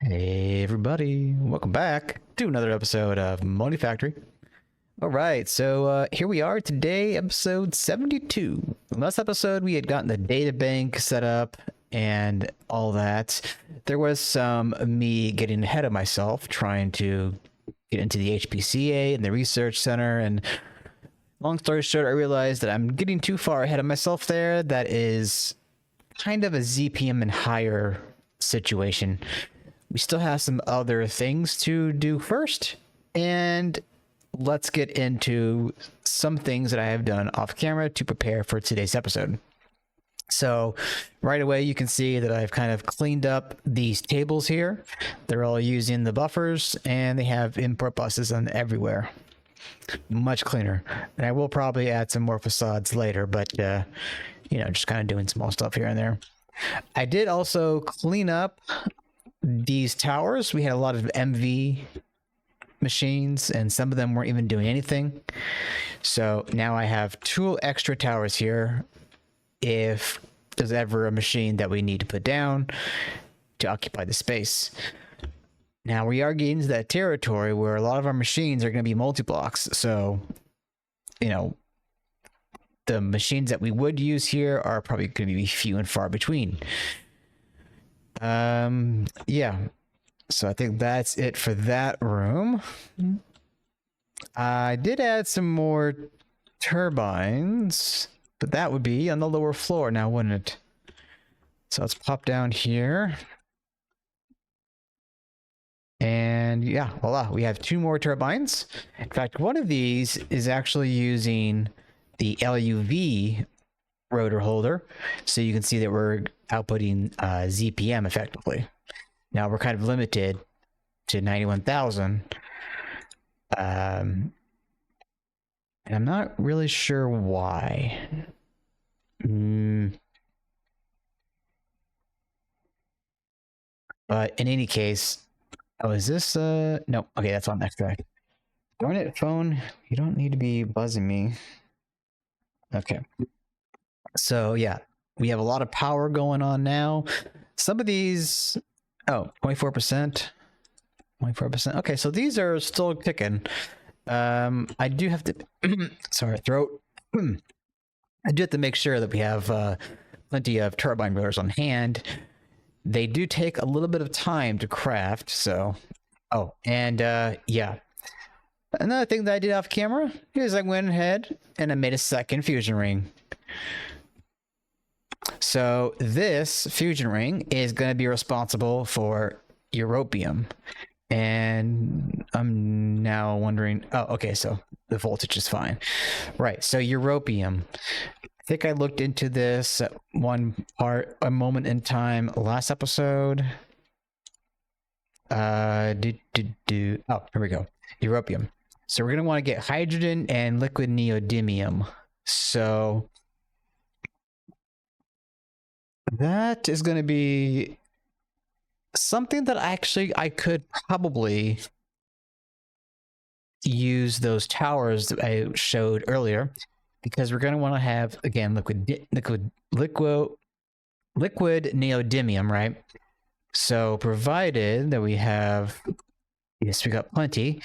Hey everybody, welcome back to another episode of Monifactory. Alright, so here we are today, episode 72. Last episode we had gotten the data bank set up and all that. There was some me getting ahead of myself, trying to get into the HPCA and the research center, and long story short, I realized that I'm getting too far ahead of myself there. That is kind of a ZPM and higher situation. We still have some other things to do first, and let's get into some things that I have done off camera to prepare for today's episode. So right away you can see that I've kind of cleaned up these tables here. They're all using the buffers and they have import buses on everywhere. Much cleaner. And I will probably add some more facades later, but you know, just kind of doing small stuff here and there. I did also clean up these towers. We had a lot of MV machines and some of them weren't even doing anything. So now I have 2 extra towers here if there's ever a machine that we need to put down to occupy the space. Now we are getting to that territory where a lot of our machines are going to be multi-blocks. So, you know, the machines that we would use here are probably going to be few and far between. Yeah, so I think that's it for that room. I did add some more turbines, but that would be on the lower floor now, wouldn't it? So let's pop down here. And yeah, voila, we have 2 more turbines. In fact, one of these is actually using the LUV rotor holder, so you can see that we're outputting ZPM effectively. Now we're kind of limited to 91,000, and I'm not really sure why. But in any case, oh, is this no? Okay, that's on next track. Darn it, phone! You don't need to be buzzing me. Okay. So yeah, we have a lot of power going on now. Some of these, oh, 24%, 24%. Okay, so these are still kicking. I do have to, sorry, throat. I do have to make sure that we have plenty of turbine rotors on hand. They do take a little bit of time to craft, so, oh, and yeah. Another thing that I did off camera is I went ahead and I made a second fusion ring. So this fusion ring is going to be responsible for Europium. And I'm now wondering, oh, okay, so the voltage is fine. Right, so Europium. I think I looked into this at a moment in time last episode. Oh, here we go. Europium. So we're going to want to get hydrogen and liquid neodymium. So that is going to be something that I could probably use those towers that I showed earlier, because we're going to want to have, again, liquid neodymium, right? So provided that we have, yes, we got plenty.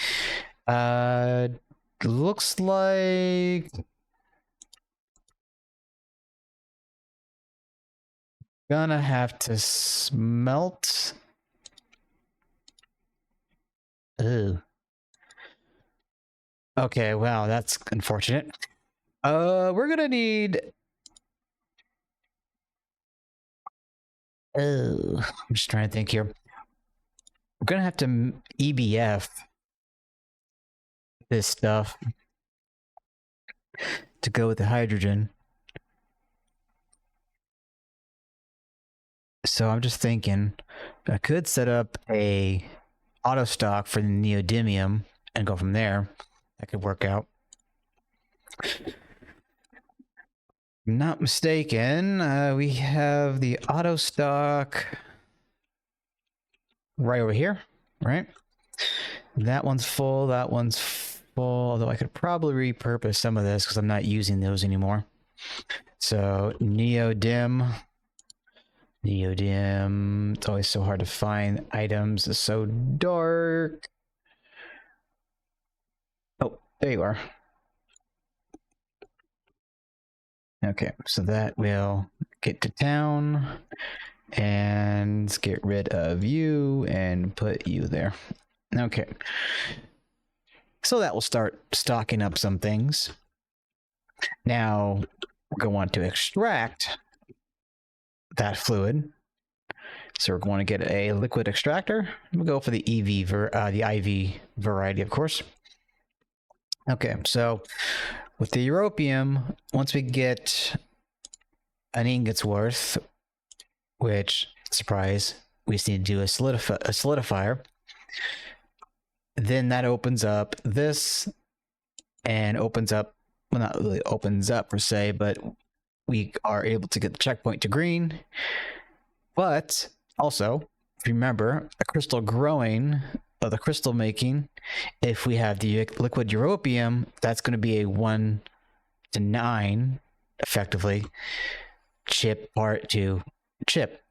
Looks like gonna have to smelt. Ooh. Okay, wow, that's unfortunate. We're gonna need. Oh, I'm just trying to think here. We're gonna have to EBF this stuff to go with the hydrogen. So I'm just thinking I could set up a auto stock for the neodymium and go from there. That could work out. If I'm not mistaken, we have the auto stock right over here, right? That one's full, that one's full, although I could probably repurpose some of this because I'm not using those anymore. So neodim Neodymium. It's always so hard to find items. It's so dark. Oh, there you are. Okay, so that will get to town and get rid of you and put you there. Okay. So that will start stocking up some things. Now, we're going to want to extract that fluid. So we're going to get a liquid extractor. We'll go for the the IV variety, of course. Okay, so with the Europium, once we get an ingot's worth, which, surprise, we just need to do a solidifier, then that opens up this and opens up, well, not really opens up per se, but we are able to get the checkpoint to green. But also, if you remember, a crystal growing, or the crystal making, if we have the liquid Europium, that's going to be a 1 to 9, effectively, chip part to chip.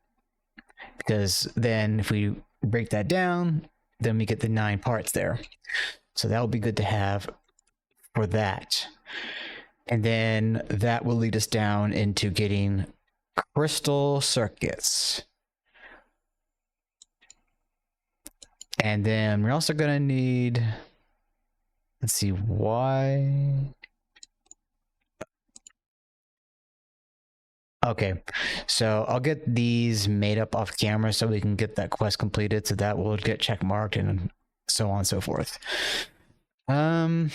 Because then if we break that down, then we get the 9 parts there. So that will be good to have for that. And then that will lead us down into getting crystal circuits. And then we're also going to need, let's see, why? Okay, so I'll get these made up off camera so we can get that quest completed, so that will get check marked and so on and so forth. Then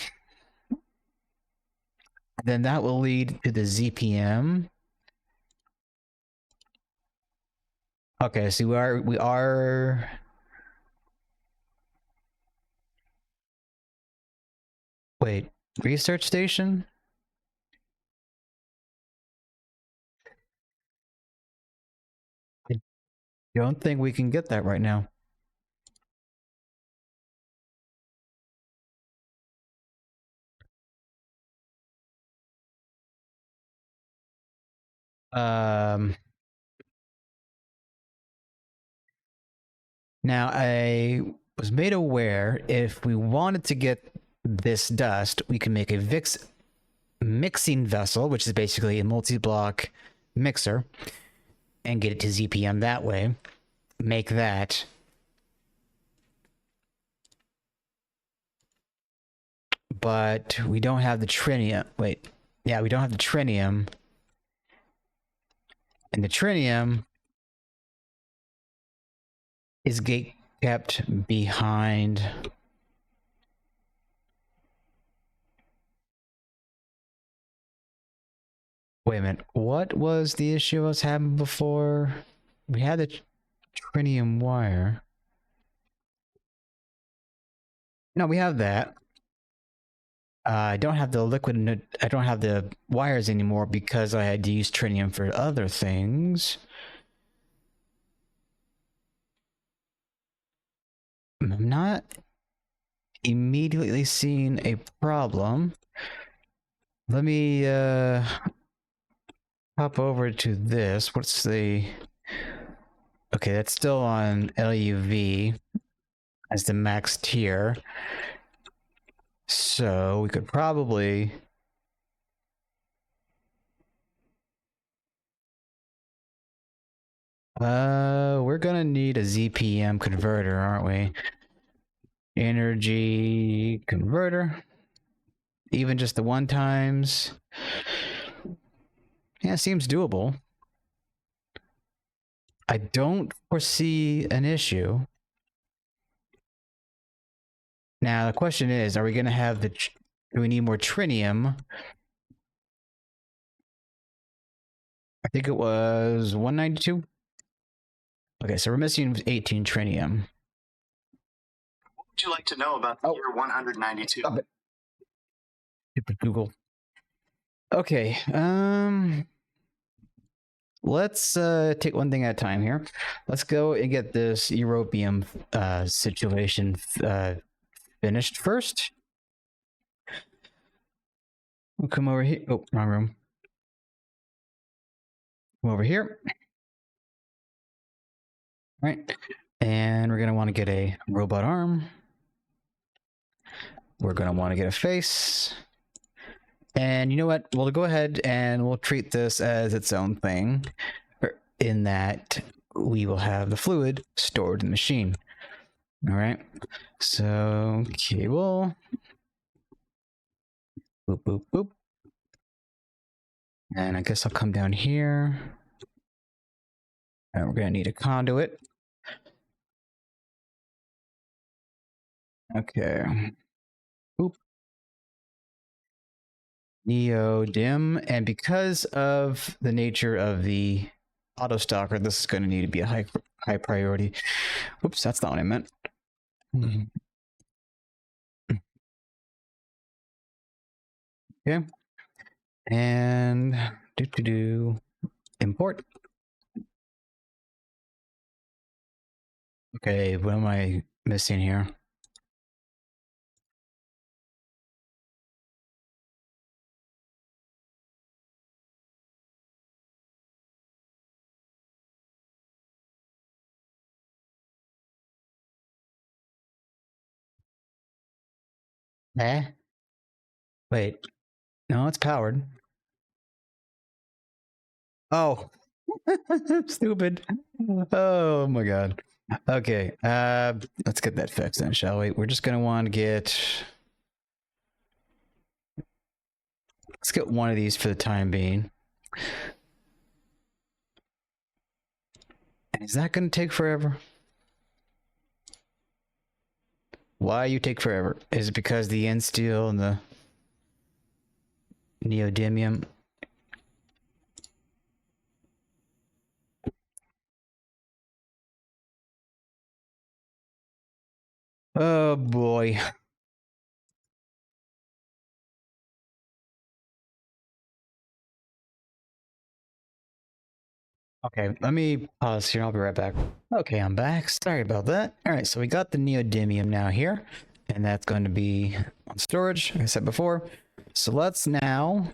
that will lead to the ZPM. Okay, so we are wait, research station? I don't think we can get that right now. Now I was made aware if we wanted to get this dust, we can make a mixing vessel, which is basically a multi-block mixer, and get it to ZPM that way. Make that. But we don't have the trinium. Wait. Yeah, we don't have the trinium. And the trinium is kept behind. Wait a minute. What was the issue I was having before? We had the trinium wire. No, we have that. I don't have the liquid. I don't have the wires anymore because I had to use trinium for other things. I'm not immediately seeing a problem. Let me hop over to this. What's the... Okay, that's still on LUV as the max tier. So we could probably... we're gonna need a ZPM converter, aren't we? Energy converter. Even just the 1 times. Yeah, seems doable. I don't foresee an issue. Now, the question is, are we going to have the... Do we need more trinium? I think it was 192. Okay, so we're missing 18 trinium. What would you like to know about the year 192? Stop it. Google. Okay, let's take one thing at a time here. Let's go and get this Europium situation finished first. We'll come over here. Oh, wrong room. Come over here. Right. And we're going to want to get a robot arm. We're going to want to get a face. And you know what? We'll go ahead and we'll treat this as its own thing, in that we will have the fluid stored in the machine. All right. So cable. Boop, boop, boop. And I guess I'll come down here. And we're going to need a conduit. Okay. Boop. Neodymium. And because of the nature of the auto stocker, this is going to need to be a high priority. Oops, that's not what I meant. Okay. And import. Okay, what am I missing here? Wait. No, it's powered. Oh. Stupid. Oh my god. Okay, let's get that fixed then, shall we? We're just gonna want to get... Let's get one of these for the time being. And is that gonna take forever? Why you take forever? Is it because the end steel and the neodymium? Oh boy. Okay, let me pause here. I'll be right back. Okay, I'm back. Sorry about that. All right, so we got the neodymium now here, and that's going to be on storage, like I said before. So let's now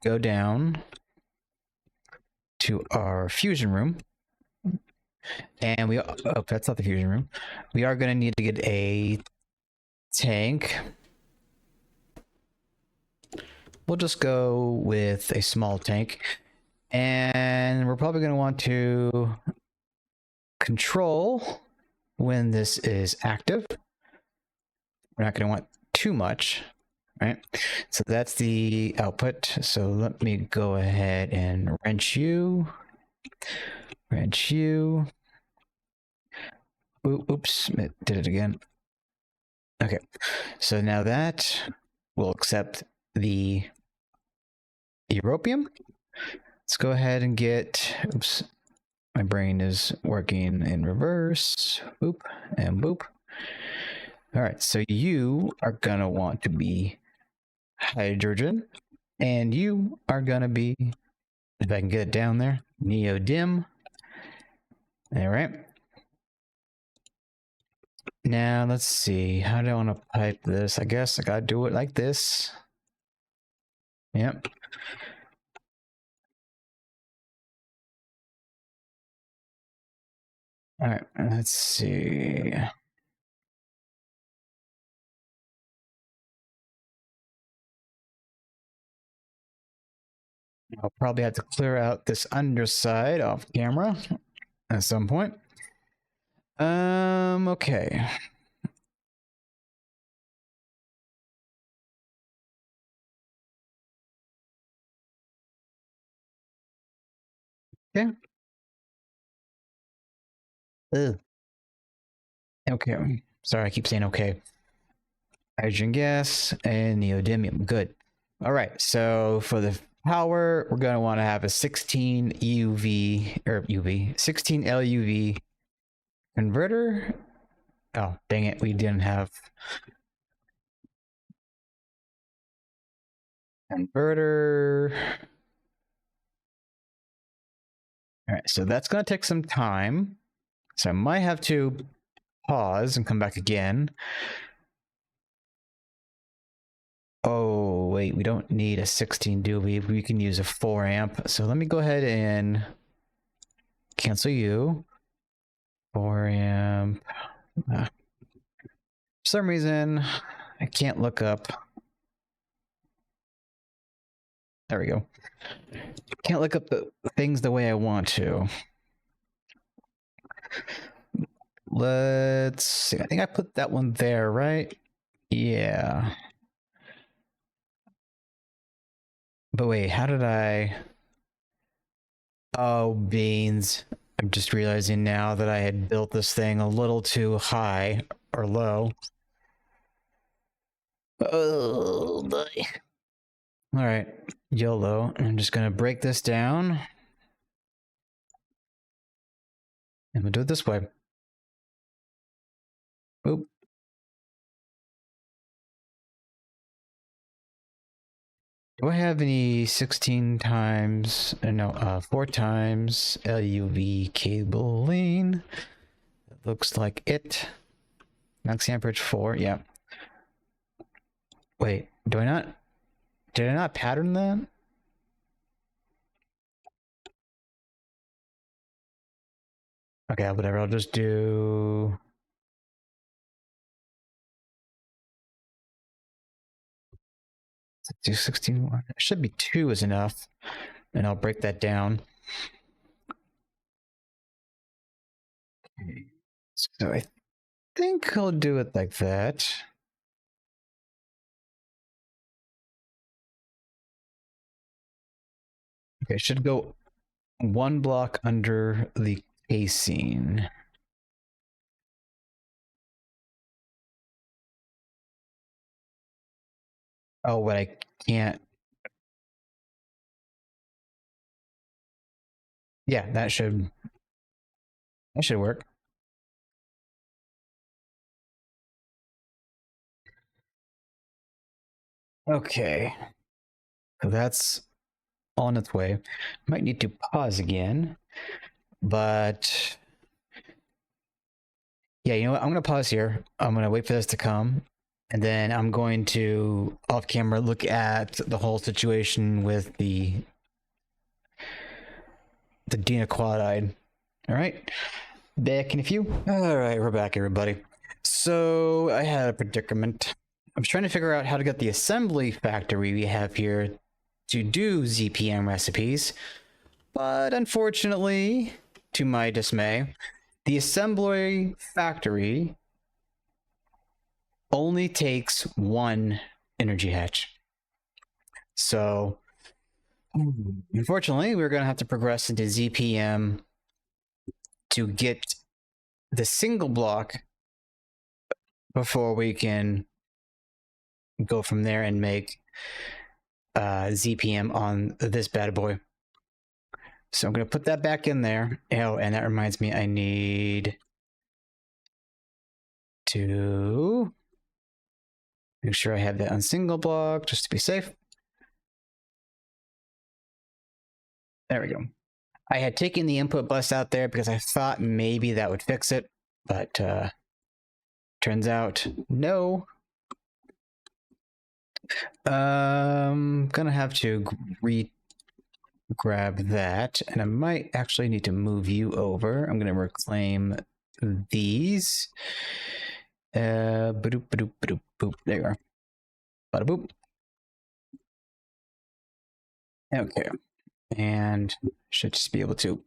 go down to our fusion room. And we, oh, that's not the fusion room. We are going to need to get a tank. We'll just go with a small tank. And we're probably going to want to control when this is active. We're not going to want too much, right? So that's the output. So let me go ahead and wrench you. Oops, it did it again. Okay, so now that will accept the Europium. Let's go ahead and get, oops, my brain is working in reverse. Boop and boop. All right, so you are gonna want to be hydrogen, and you are gonna be, if I can get it down there, neodymium. All right. Now let's see, how do I want to pipe this? I guess I gotta do it like this. Yep. All right, let's see. I'll probably have to clear out this underside off camera at some point. Okay. Okay. Ugh. Okay. Sorry, I keep saying okay. Hydrogen gas and neodymium. Good. All right. So for the power, we're going to want to have a 16 16 LUV converter. Oh, dang it. We didn't have converter. All right. So that's going to take some time. So I might have to pause and come back again. Oh, wait, we don't need a 16, do we? We can use a 4 amp. So let me go ahead and cancel you. 4 amp. For some reason, I can't look up. There we go. Can't look up the things the way I want to. Let's see. I think I put that one there, right? Yeah. But wait, how did I... Oh, beans. I'm just realizing now that I had built this thing a little too high or low. Oh, boy. All right, YOLO. I'm just going to break this down. I'm going to do it this way. Boop. Do I have any 16 times, no, 4 times LUV cabling? That looks like it. Max amperage 4, yeah. Wait, did I not pattern that? Okay, whatever, I'll just do... Let's do 16. It should be 2 is enough. And I'll break that down. Okay. So I think I'll do it like that. Okay, it should go 1 block under the casing. Oh, but I can't. Yeah, that should work. Okay. So that's on its way. Might need to pause again, but yeah, you know what? I'm going to pause here. I'm going to wait for this to come, and then I'm going to off camera look at the whole situation with the Naquadah. All right, back in a few. All right, we're back, everybody. So I had a predicament. I was trying to figure out how to get the assembly factory we have here to do ZPM recipes, but unfortunately, to my dismay, the assembly factory only takes 1 energy hatch. So, unfortunately, we're going to have to progress into ZPM to get the single block before we can go from there and make ZPM on this bad boy. So I'm going to put that back in there. Oh, and that reminds me, I need to make sure I have that on single block just to be safe. There we go. I had taken the input bus out there because I thought maybe that would fix it, but turns out no. Gonna have to grab that, and I might actually need to move you over. I'm gonna reclaim these. Ba-doop, ba-doop, ba-doop, boop. There you are. Bada boop. Okay, and should just be able to.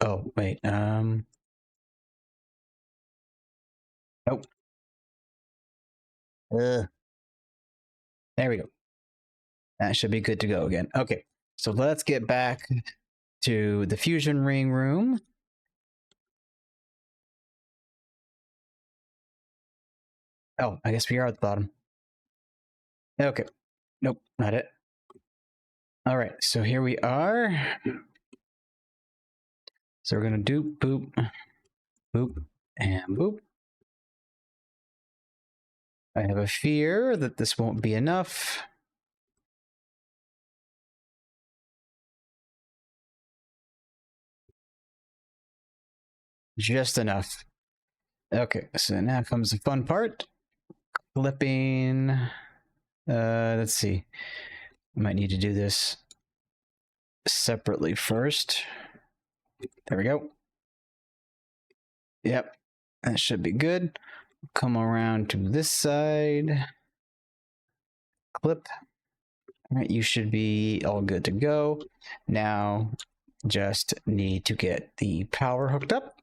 Oh wait. Nope. There we go. That should be good to go again. Okay, so let's get back to the fusion ring room. Oh, I guess we are at the bottom. Okay. Nope, not it. All right, so here we are. So we're going to do boop, boop, and boop. I have a fear that this won't be enough. Just enough. Okay, so now comes the fun part. Clipping. Let's see. I might need to do this separately first. There we go. Yep, that should be good. Come around to this side. Clip. All right, you should be all good to go. Now, just need to get the power hooked up,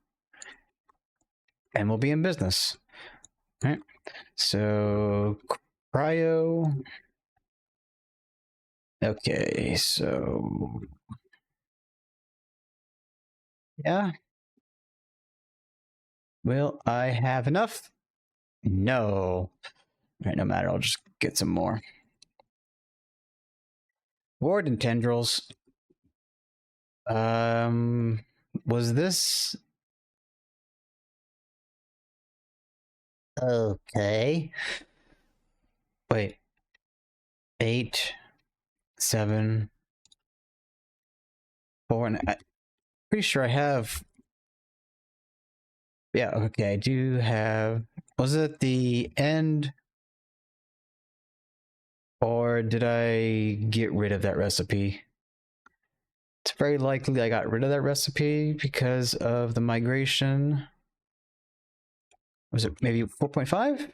and we'll be in business. All right, so cryo. Okay, so yeah. Will I have enough? No. All right, no matter. I'll just get some more. Ward and tendrils. Was this okay? Wait. 8, 7, 4, and I'm pretty sure I have. Yeah, okay, I do have. Was it the end? Or did I get rid of that recipe? It's very likely I got rid of that recipe because of the migration. Was it maybe 4.5?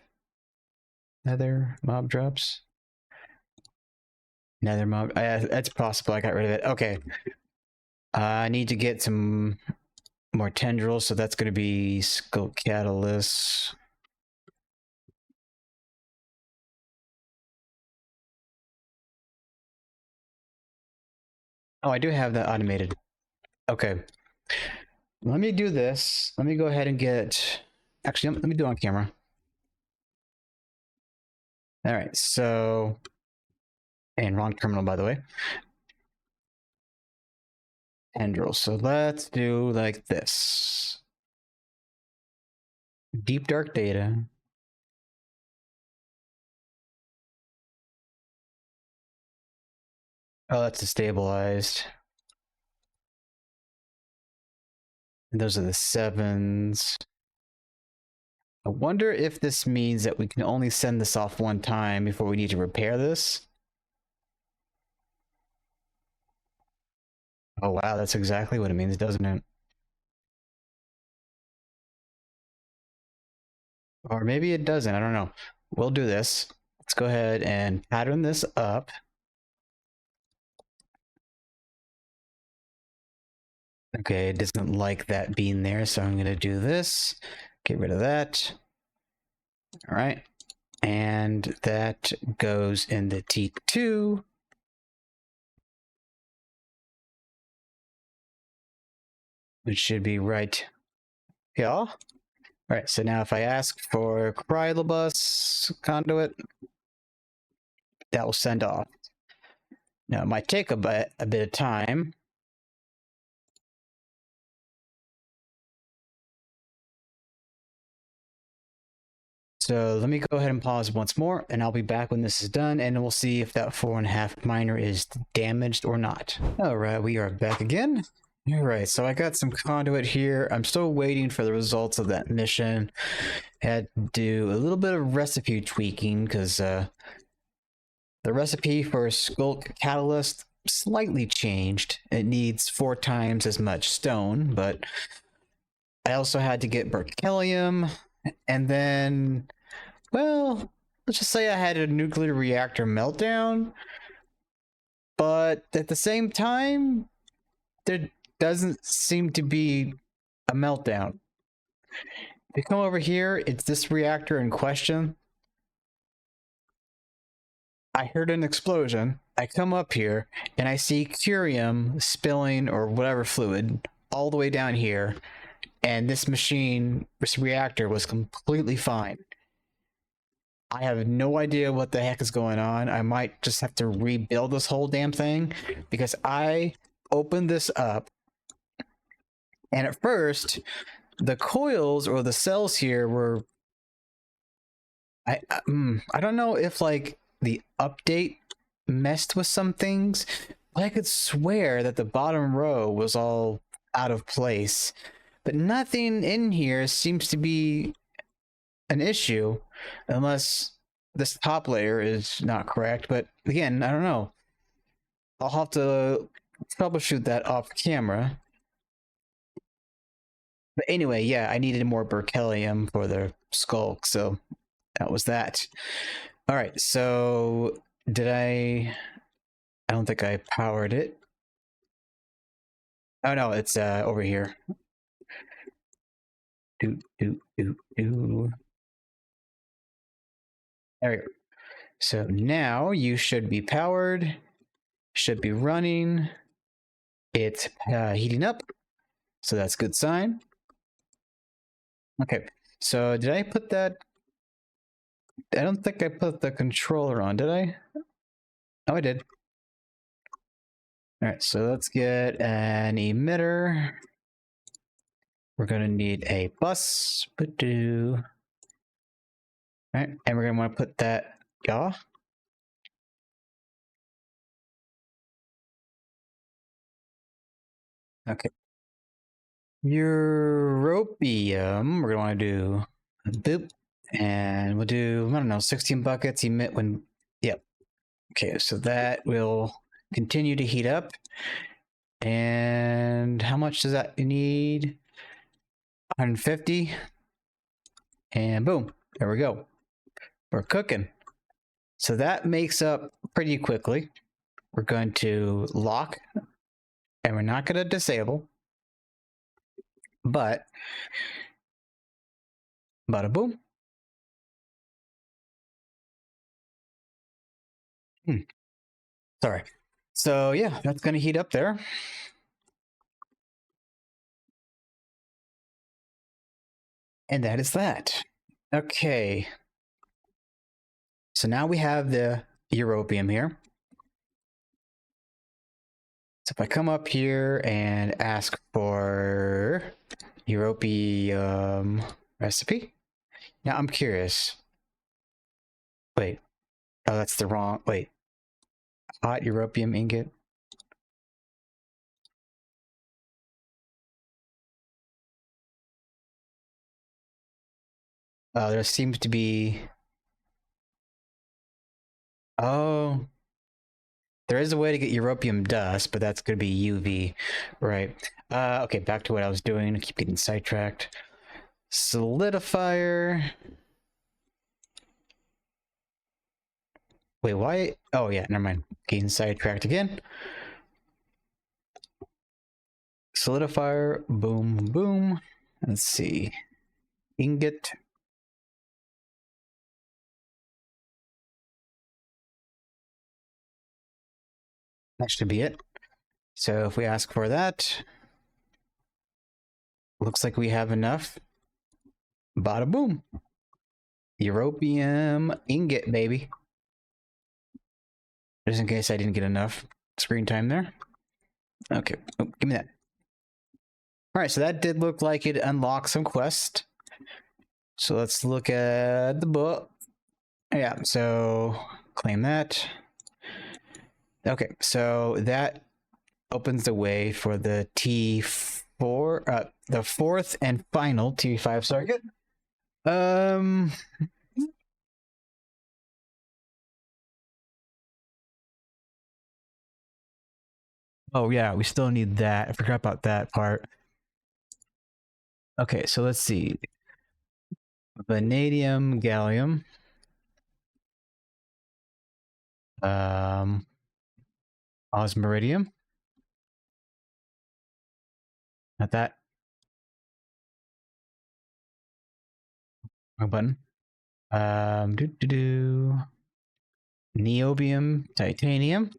Nether mob drops. Nether mob. That's possible. I got rid of it. Okay. I need to get some more tendrils, so that's going to be Sculk catalyst. Oh, I do have that automated. Okay. Let me do this. Let me go ahead and get. Actually, let me do it on camera. All right. So, and wrong terminal, by the way. Tendrils. So let's do like this. Deep dark data. Oh, that's destabilized. And those are the 7s. I wonder if this means that we can only send this off one time before we need to repair this. Oh, wow, that's exactly what it means, doesn't it? Or maybe it doesn't, I don't know. We'll do this. Let's go ahead and pattern this up. Okay, it doesn't like that being there, so I'm going to do this. Get rid of that. All right. And that goes in the T2. Which should be right here. All right, so now if I ask for Cryolobus conduit, that will send off. Now it might take a bit of time. So let me go ahead and pause once more, and I'll be back when this is done, and we'll see if that 4.5 miner is damaged or not. All right, we are back again. All right, so I got some conduit here. I'm still waiting for the results of that mission. Had to do a little bit of recipe tweaking because the recipe for Sculk catalyst slightly changed. It needs 4 times as much stone, but I also had to get berkelium, and then, well, let's just say I had a nuclear reactor meltdown, but at the same time, there doesn't seem to be a meltdown. If you come over here, it's this reactor in question. I heard an explosion. I come up here and I see curium spilling or whatever fluid all the way down here. And this machine, this reactor was completely fine. I have no idea what the heck is going on. I might just have to rebuild this whole damn thing because I opened this up. And at first, the coils or the cells here were, I don't know if like the update messed with some things, but I could swear that the bottom row was all out of place. But nothing in here seems to be an issue unless this top layer is not correct. But again, I don't know. I'll have to troubleshoot that off camera. But anyway, yeah, I needed more berkelium for the Sculk, so that was that. All right, so did I don't think I powered it. Oh no, it's over here. There we go. So now you should be powered, should be running. It's heating up, so that's a good sign. Okay, so did I put that? I don't think I put the controller on, did I? Oh, I did. All right, so let's get an emitter. We're going to need a bus. All right, and we're going to want to put that, yeah. Okay. Europium, we're going to want to do a boop, and we'll do, I don't know, 16 buckets, emit when, yep. Okay, so that will continue to heat up. And how much does that need? 150. And boom, there we go. We're cooking. So that makes up pretty quickly. We're going to lock, and we're not going to disable. But, bada boom. Sorry. So yeah, that's going to heat up there. And that is that. Okay. So now we have the Europium here. So if I come up here and ask for Europium recipe. Now I'm curious. Wait. Oh, that's the wrong. Wait. Hot Europium ingot. There seems to be. Oh. There is a way to get Europium dust, but that's going to be UV. Right. Okay, back to what I was doing. I keep getting sidetracked. Solidifier. Wait, why? Oh, yeah, never mind. Getting sidetracked again. Solidifier. Boom, boom. Let's see. Ingot. That should be it. So if we ask for that, looks like we have enough. Bada boom. Europium ingot, baby. Just in case I didn't get enough screen time there. Okay, oh, give me that. All right, so that did look like it unlocked some quests. So let's look at the book. Yeah, so claim that. Okay, so that opens the way for the T4, the fourth and final T5 circuit. Oh yeah, we still need that. I forgot about that part. Okay, so let's see. Vanadium, gallium. Osmiridium. Not that. Wrong button. Neodymium, titanium.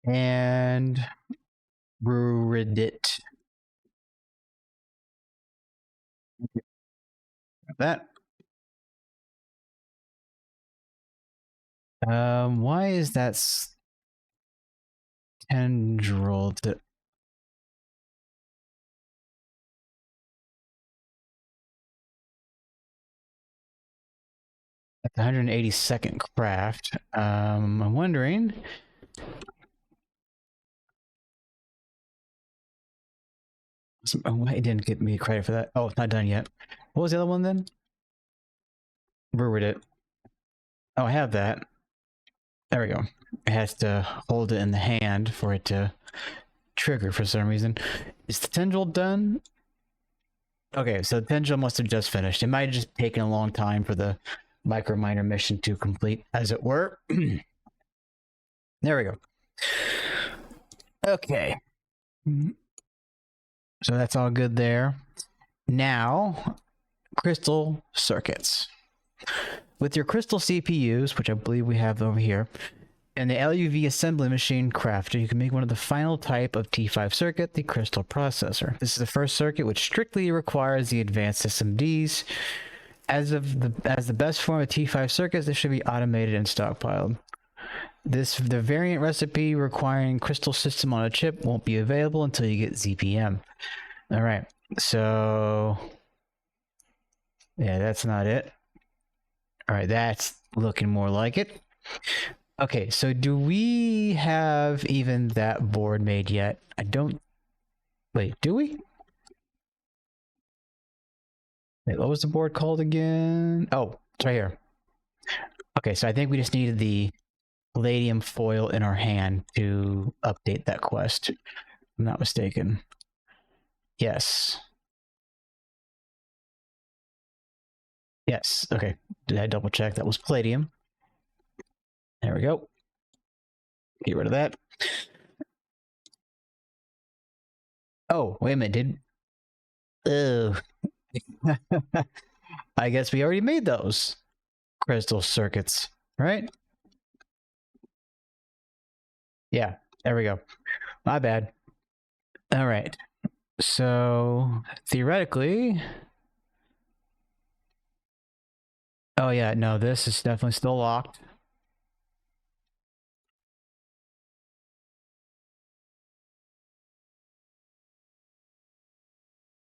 And Ruridit. That. Why is that tendril to... At the 182nd craft. I'm wondering. Oh, it didn't get me credit for that. Oh, it's not done yet. What was the other one then? Ruridit. Oh, I have that. There we go. It has to hold it in the hand for it to trigger for some reason. Is the tendril done? Okay, so the tendril must have just finished. It might have just taken a long time for the microminer mission to complete, as it were. There we go. Okay. So that's all good there. Now, crystal circuits. With your crystal CPUs, which I believe we have over here, and the LUV assembly machine crafter, you can make one of the final type of T5 circuit, the crystal processor. This is the first circuit which strictly requires the advanced SMDs. As the best form of T5 circuits, this should be automated and stockpiled. The variant recipe requiring crystal system on a chip won't be available until you get ZPM. All right, so yeah, that's not it. All right, that's looking more like it. Okay, so do we have even that board made yet? I don't... Wait, do we? Wait, what was the board called again? Oh, it's right here. Okay, so I think we just needed the palladium foil in our hand to update that quest. If I'm not mistaken. Yes. Yes, okay. Did I double check? That was palladium. There we go. Get rid of that. Oh, wait a minute, I guess we already made those crystal circuits, right? Yeah, there we go. My bad. All right. So, theoretically... Oh yeah, no, this is definitely still locked.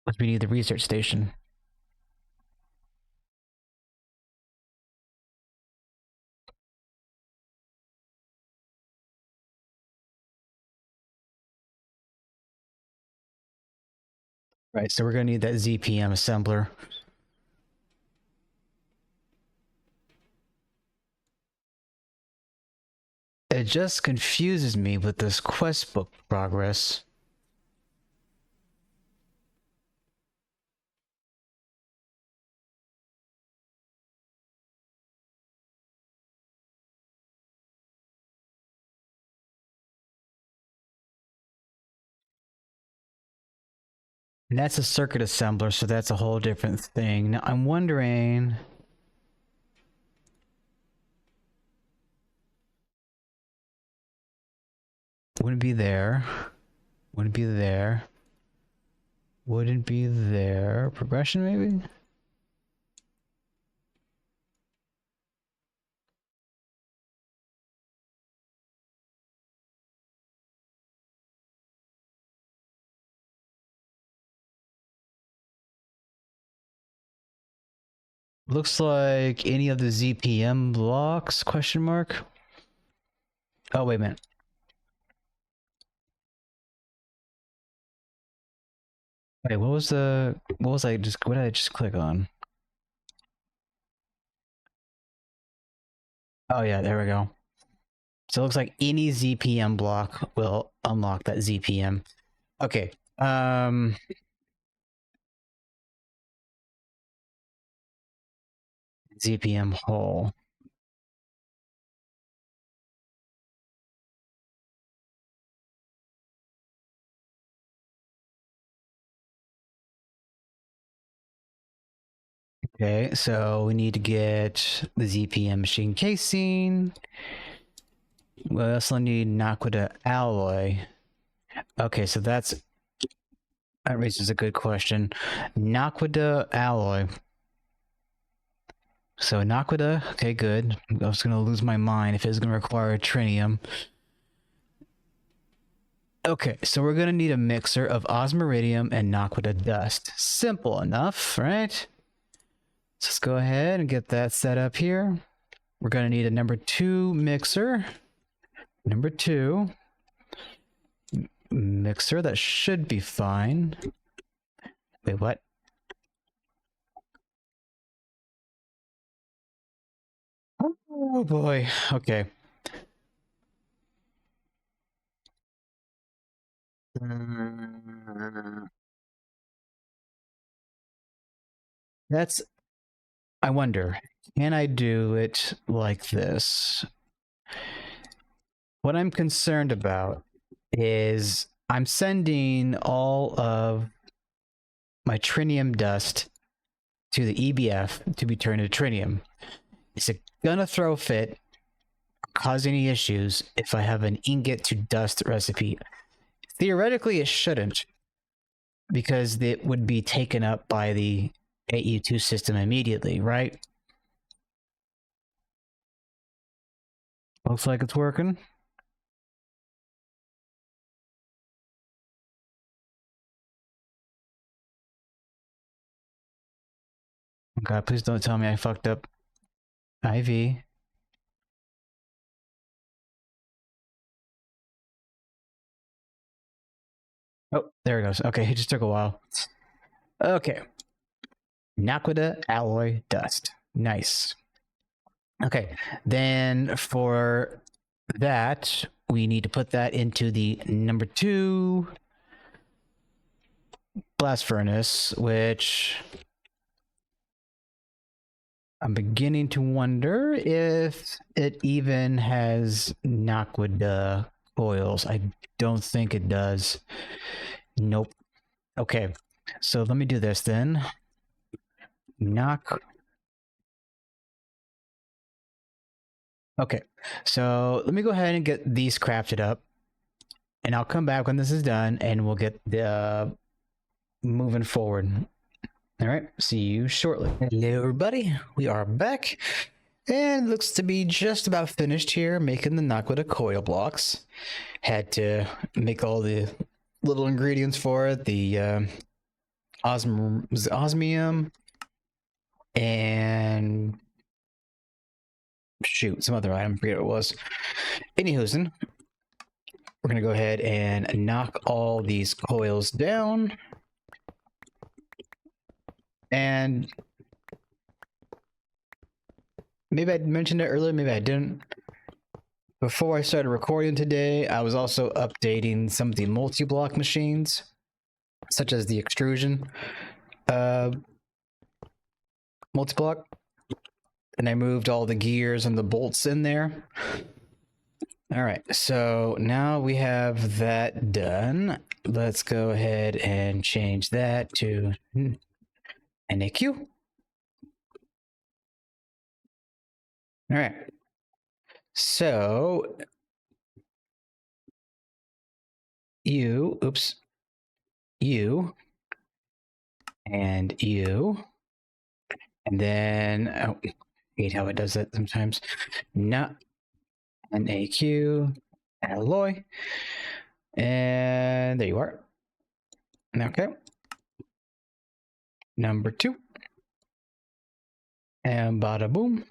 But we need the research station. Right, so we're gonna need that ZPM assembler. It just confuses me with this quest book progress. And that's a circuit assembler, so that's a whole different thing. Now, I'm wondering... Wouldn't be there. Wouldn't be there. Wouldn't be there. Progression, maybe? Looks like any of the ZPM blocks, question mark? Oh, wait a minute. Wait, what did I just click on? Oh yeah, there we go. So it looks like any ZPM block will unlock that ZPM. Okay. ZPM Hull. Okay, so we need to get the ZPM machine casing. We also need Naquadah alloy. Okay, so that raises a good question. Naquadah alloy. So Naquadah, okay, good. I was gonna lose my mind if it's gonna require trinium. Okay, so we're gonna need a mixer of osmiridium and Naquadah dust. Simple enough, right? So let's go ahead and get that set up here. We're gonna need a number 2 mixer. Number 2 mixer, that should be fine. Wait, what? Oh boy, okay. That's, I wonder, can I do it like this? What I'm concerned about is I'm sending all of my trinium dust to the EBF to be turned into trinium. Is it gonna throw fit, cause any issues if I have an ingot to dust recipe? Theoretically, it shouldn't, because it would be taken up by the AU2 system immediately, right? Looks like it's working. God, please don't tell me I fucked up IV. Oh, there it goes. Okay, it just took a while. Okay. Naquadah alloy dust. Nice. Okay, then for that, we need to put that into the number 2 blast furnace, which I'm beginning to wonder if it even has Naquadah coils. I don't think it does. Nope. Okay, so let me do this then. Okay, so let me go ahead and get these crafted up, and I'll come back when this is done, and we'll get the moving forward. All right, see you shortly. Hello, everybody. We are back, and it looks to be just about finished here, making the Naquadah coil blocks. Had to make all the little ingredients for it, the osmium, and shoot, some other item, I forget what it was. Anywho's, we're gonna go ahead and knock all these coils down. And maybe I mentioned it earlier, maybe I didn't. Before I started recording today, I was also updating some of the multi-block machines, such as the extrusion multi-block. And I moved all the gears and the bolts in there. All right, so now we have that done. Let's go ahead and change that to Naq. All right. So you, and then, oh, I hate how it does that sometimes. Naq Alloy, and there you are. Okay. Number 2. And bada boom.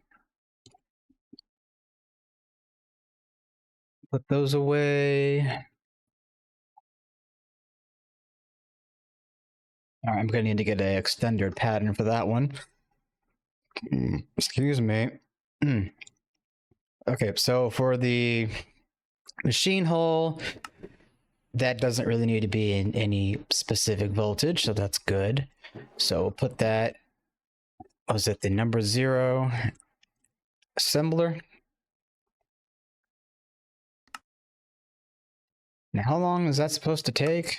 Put those away. All right, I'm gonna need to get an extended pattern for that one. Excuse me. Okay, so for the machine hull, that doesn't really need to be in any specific voltage, so that's good. So we'll put that, was it the number 0 assembler? Now, how long is that supposed to take?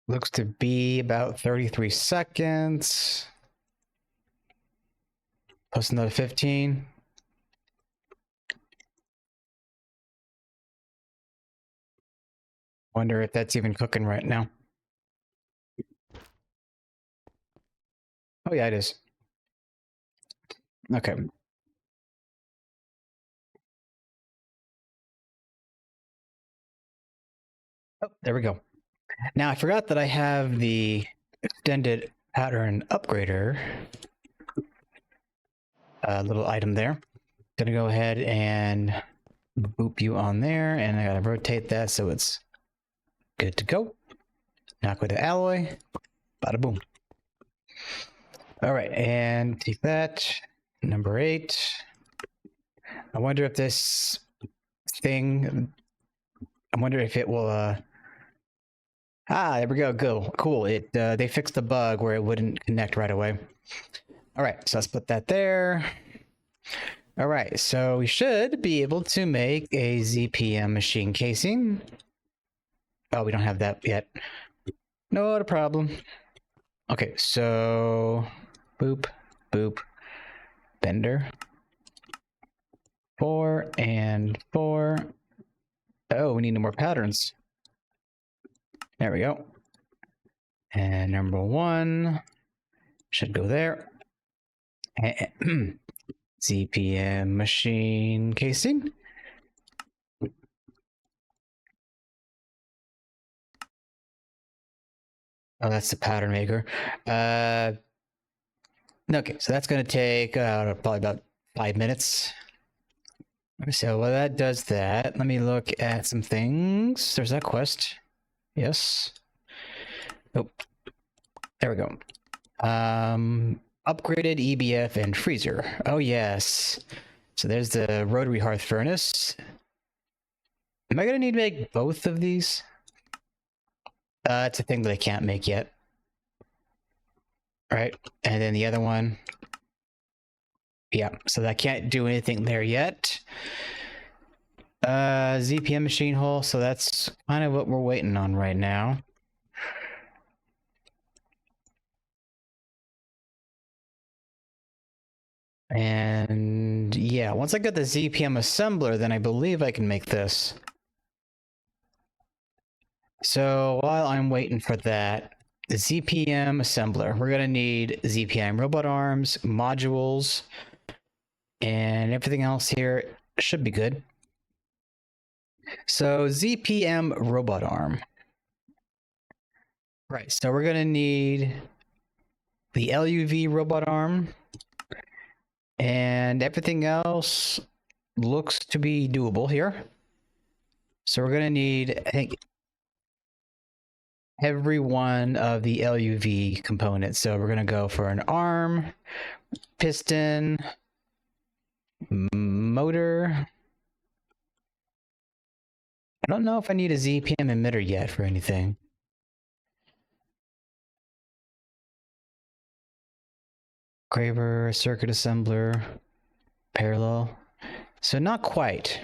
Looks to be about 33 seconds. Plus another 15. Wonder if that's even cooking right now. Oh yeah, it is. Okay. Oh, there we go. Now I forgot that I have the extended pattern upgrader little item there. Gonna go ahead and boop you on there, and I gotta rotate that so it's good to go. Naquadah alloy, bada boom. All right, and take that. Number 8. I wonder if this thing I wonder if it will, there we go. Cool. It, they fixed the bug where it wouldn't connect right away. All right, so let's put that there. All right, so we should be able to make a ZPM machine casing. Oh, we don't have that yet. Not a problem. Okay, so boop, boop, bender. 4 and 4. Oh, we need no more patterns. There we go. And number 1 should go there. ZPM machine casing. Oh, that's the pattern maker. Okay, so that's going to take probably about 5 minutes. So while that does that, let me look at some things. There's that quest. Yes. Oh, there we go. Upgraded EBF and freezer. Oh, yes. So there's the rotary hearth furnace. Am I going to need to make both of these? It's a thing that I can't make yet. All right. And then the other one. Yeah, so I can't do anything there yet. ZPM Machine Hull. So that's kind of what we're waiting on right now. And yeah, once I get the ZPM assembler, then I believe I can make this. So while I'm waiting for that, the ZPM assembler, we're going to need ZPM robot arms, modules, and everything else here should be good. So ZPM robot arm. Right, so we're going to need the LUV robot arm, and everything else looks to be doable here. So we're going to need, I think, every one of the LUV components. So we're going to go for an arm, piston, motor. I don't know if I need a ZPM emitter yet for anything. Graver, circuit assembler, parallel. So not quite.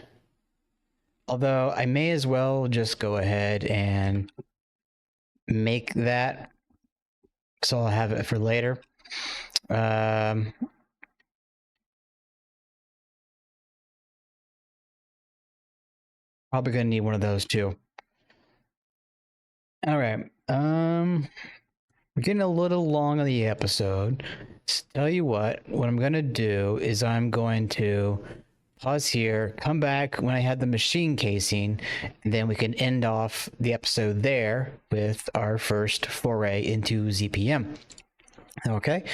Although I may as well just go ahead and make that, so I'll have it for later. Probably gonna need one of those too. All right. We're getting a little long on the episode. Tell you what I'm gonna do is I'm going to pause here, come back when I have the machine casing, and then we can end off the episode there with our first foray into ZPM. Okay,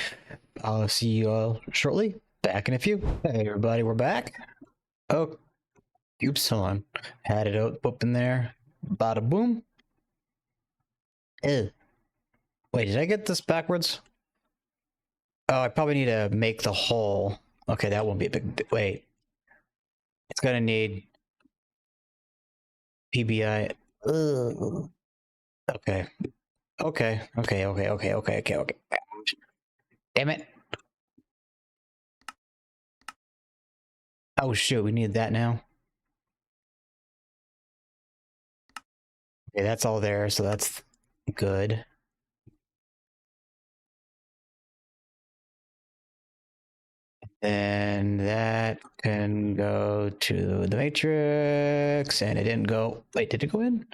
I'll see you all shortly. Back in a few. Hey everybody, we're back. Oh, oops, hold on. Had it open there. Bada boom. Ew. Wait, did I get this backwards? Oh, I probably need to make the hole. Okay, that won't be a big... Wait. It's gonna need PBI. Ugh. Okay. Okay. Damn it. Oh shoot, we need that now. Okay, that's all there, so that's good. And that can go to the matrix, and it didn't go. Wait, did it go in?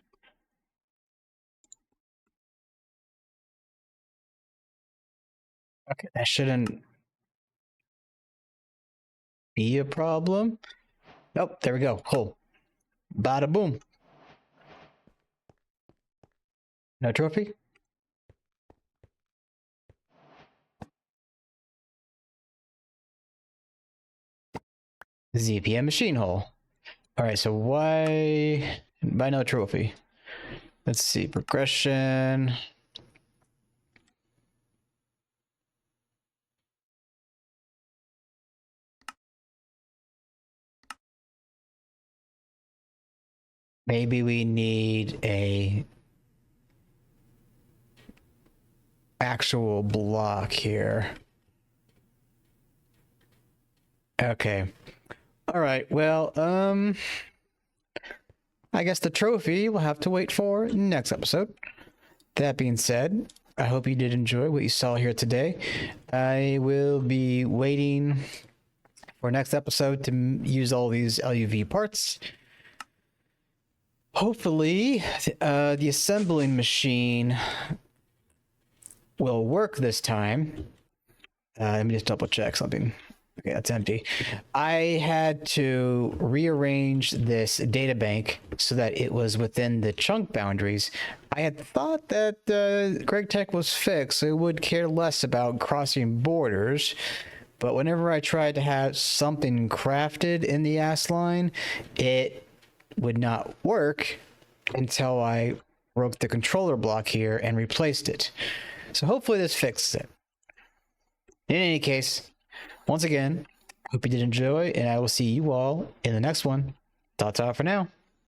Okay, that shouldn't be a problem. Nope, there we go. Cool. Bada boom. No trophy? ZPM Machine Hull. All right, so why no trophy? Let's see, progression. maybe we need a actual block here. Okay. All right. Well, I guess the trophy will have to wait for next episode. That being said, I hope you did enjoy what you saw here today. I will be waiting for next episode to use all these LUV parts. Hopefully, the assembling machine will work this time. Let me just double check something. Okay, that's empty. I had to rearrange this data bank so that it was within the chunk boundaries. I had thought that GregTech was fixed, so it would care less about crossing borders. But whenever I tried to have something crafted in the AS line, it would not work until I broke the controller block here and replaced it. So hopefully this fixes it. In any case, once again, hope you did enjoy, and I will see you all in the next one. Ta-ta for now.